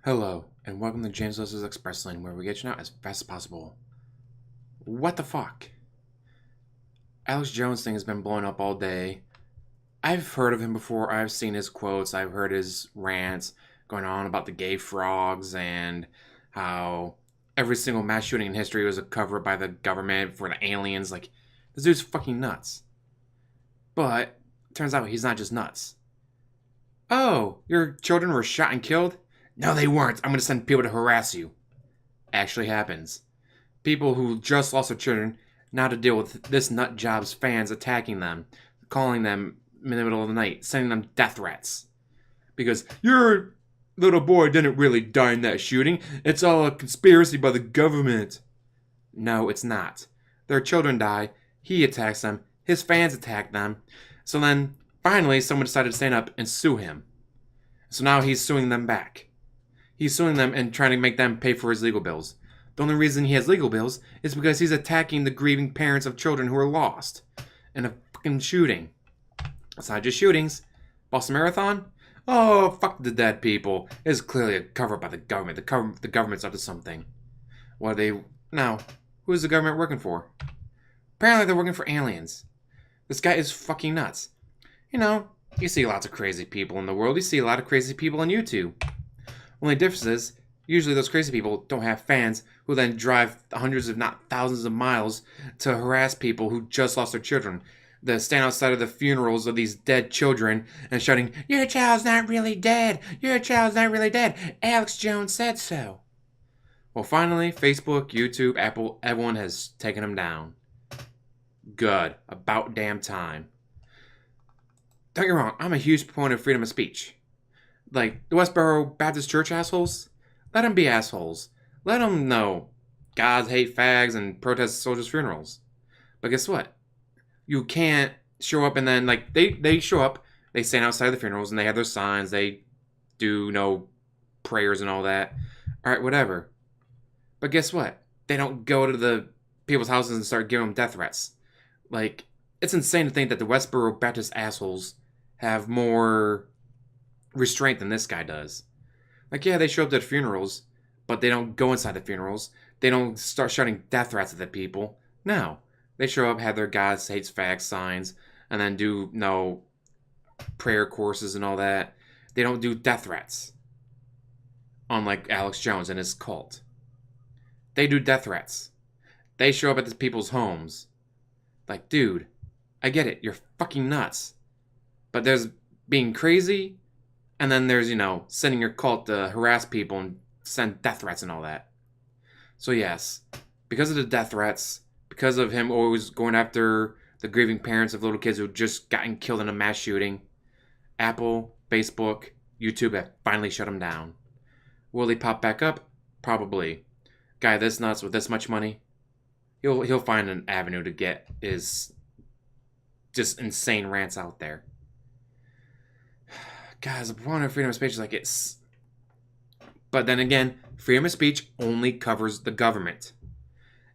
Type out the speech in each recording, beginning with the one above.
Hello, and welcome to James Lewis's Express Lane, where we get you out as fast as possible. What the fuck? Alex Jones thing has been blowing up all day. I've heard of him before. I've seen his quotes. I've heard his rants going on about the gay frogs and how every single mass shooting in history was a cover by the government for the aliens. Like, this dude's fucking nuts. But turns out he's not just nuts. Oh, your children were shot and killed? No, they weren't. I'm going to send people to harass you. Actually happens. People who just lost their children now to deal with this nut job's fans attacking them, calling them in the middle of the night, sending them death threats. Because your little boy didn't really die in that shooting. It's all a conspiracy by the government. No, it's not. Their children die. He attacks them. His fans attack them. So then, finally, someone decided to stand up and sue him. So now he's suing them back. He's suing them and trying to make them pay for his legal bills. The only reason he has legal bills is because he's attacking the grieving parents of children who are lost in a fucking shooting. It's not just shootings. Boston Marathon? Oh, fuck the dead people. It's clearly a cover by the government. The government's up to something. What are they... Now, who is the government working for? Apparently they're working for aliens. This guy is fucking nuts. You know, you see lots of crazy people in the world. You see a lot of crazy people on YouTube. Only difference is, usually those crazy people don't have fans who then drive hundreds if not thousands of miles to harass people who just lost their children. They stand outside of the funerals of these dead children and shouting, "Your child's not really dead! Your child's not really dead! Alex Jones said so!" Well, finally, Facebook, YouTube, Apple, everyone has taken him down. Good. About damn time. Don't get me wrong, I'm a huge proponent of freedom of speech. Like, the Westboro Baptist Church assholes? Let them be assholes. Let them know gods hate fags and protest soldiers' funerals. But guess what? You can't show up and then, like, they show up, they stand outside the funerals, and they have their signs, they do, prayers and all that. Alright, whatever. But guess what? They don't go to the people's houses and start giving them death threats. Like, it's insane to think that the Westboro Baptist assholes have more restraint than this guy does. Like, yeah, they show up to the funerals, but they don't go inside the funerals. They don't start shouting death threats at the people. No. They show up, have their God hates fags signs, and then do, prayer courses and all that. They don't do death threats. Unlike Alex Jones and his cult. They do death threats. They show up at the people's homes. Like, dude, I get it. You're fucking nuts. But there's being crazy, and then there's, sending your cult to harass people and send death threats and all that. So yes, because of the death threats, because of him always going after the grieving parents of little kids who just gotten killed in a mass shooting, Apple, Facebook, YouTube have finally shut him down. Will he pop back up? Probably. Guy this nuts with this much money, he'll find an avenue to get his just insane rants out there. Guys, the proponent of freedom of speech is like it's... But then again, freedom of speech only covers the government.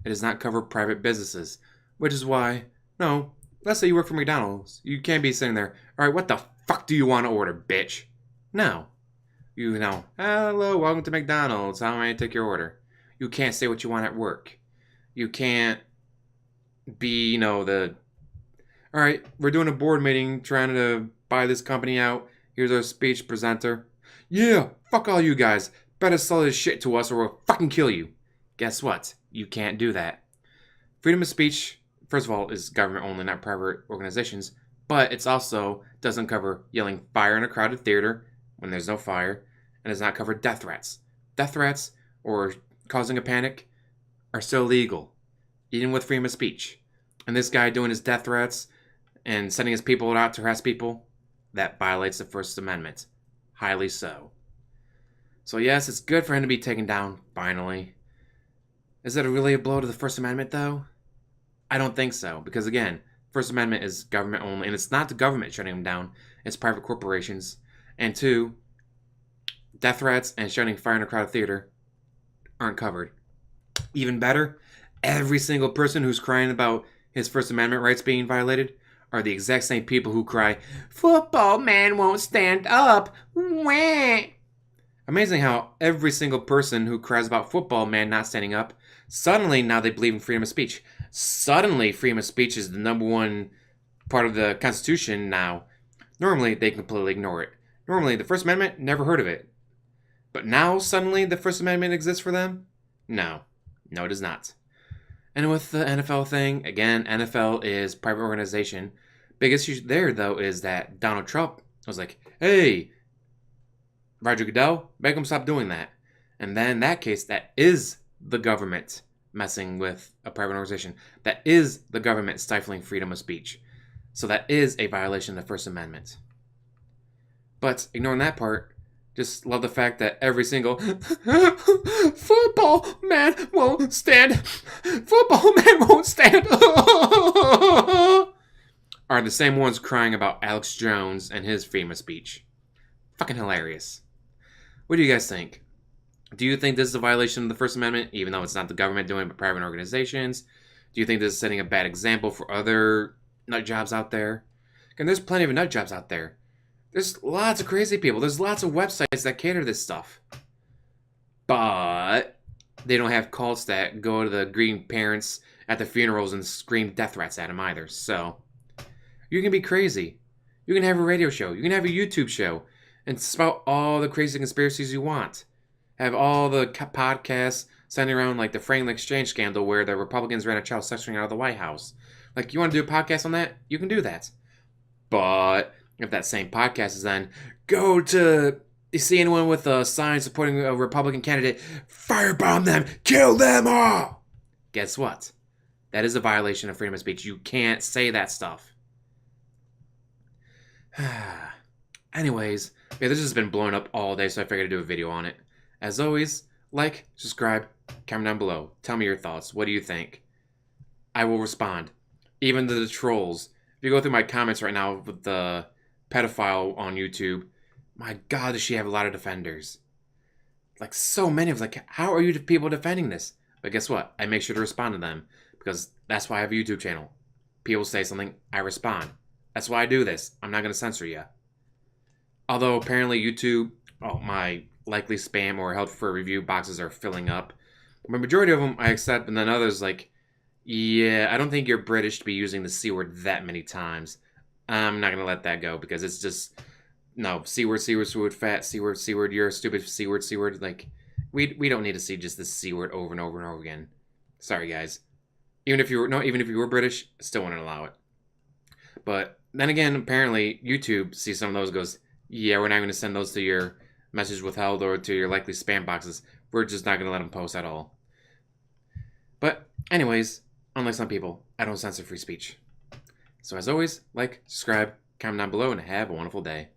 It does not cover private businesses. Which is why, let's say you work for McDonald's. You can't be sitting there, alright, what the fuck do you want to order, bitch? No. Hello, welcome to McDonald's. How may I take your order? You can't say what you want at work. You can't be, alright, we're doing a board meeting trying to buy this company out. Here's our speech presenter. Yeah, fuck all you guys. Better sell this shit to us or we'll fucking kill you. Guess what? You can't do that. Freedom of speech, first of all, is government only, not private organizations. But it's also doesn't cover yelling fire in a crowded theater when there's no fire. And does not cover death threats. Death threats or causing a panic are still legal. Even with freedom of speech. And this guy doing his death threats and sending his people out to harass people, that violates the First Amendment. Highly so. So yes, it's good for him to be taken down, finally. Is it really a blow to the First Amendment, though? I don't think so, because again, First Amendment is government only, and it's not the government shutting him down, it's private corporations. And two, death threats and shouting fire in a crowded theater aren't covered. Even better, every single person who's crying about his First Amendment rights being violated are the exact same people who cry, "Football man won't stand up." Wah. I Amazing how every single person who cries about football man not standing up, suddenly now they believe in freedom of speech. Suddenly, freedom of speech is the number one part of the Constitution now. Normally, they completely ignore it. Normally, the First Amendment, never heard of it. But now, suddenly, the First Amendment exists for them? No. No, it does not. And with the NFL thing, again, NFL is private organization. Big issue there, though, is that Donald Trump was like, hey, Roger Goodell, make him stop doing that. And then in that case, that is the government messing with a private organization. That is the government stifling freedom of speech. So that is a violation of the First Amendment. But ignoring that part, just love the fact that every single football man won't stand. Football man won't stand. Are the same ones crying about Alex Jones and his famous speech. Fucking hilarious. What do you guys think? Do you think this is a violation of the First Amendment, even though it's not the government doing it, but private organizations? Do you think this is setting a bad example for other nut jobs out there? And there's plenty of nut jobs out there. There's lots of crazy people. There's lots of websites that cater to this stuff. But they don't have cults that go to the grieving parents at the funerals and scream death threats at them either. So, you can be crazy. You can have a radio show. You can have a YouTube show. And spout all the crazy conspiracies you want. Have all the podcasts sending around like the Franklin Exchange scandal where the Republicans ran a child sex ring out of the White House. Like, you want to do a podcast on that? You can do that. But if that same podcast is then, go to, you see anyone with a sign supporting a Republican candidate, firebomb them, kill them all. Guess what? That is a violation of freedom of speech. You can't say that stuff. Anyways, yeah, this has been blowing up all day, so I figured I'd do a video on it. As always, like, subscribe, comment down below. Tell me your thoughts. What do you think? I will respond. Even to the trolls. If you go through my comments right now with the pedophile on YouTube, my God, does she have a lot of defenders. Like, so many of them. Like, how are you people defending this? But guess what? I make sure to respond to them. Because that's why I have a YouTube channel. People say something, I respond. That's why I do this. I'm not going to censor you. Although apparently YouTube, my likely spam or held for review boxes are filling up. The majority of them I accept, and then others like, yeah, I don't think you're British to be using the C word that many times. I'm not going to let that go because it's just, no, C word, fat, C word, you're stupid, C word. Like, we don't need to see just this C word over and over and over again. Sorry, guys. Even if you were British, I still wouldn't allow it. But then again, apparently YouTube sees some of those and goes, yeah, we're not going to send those to your message withheld or to your likely spam boxes. We're just not going to let them post at all. But anyways, unlike some people, I don't censor free speech. So as always, like, subscribe, comment down below, and have a wonderful day.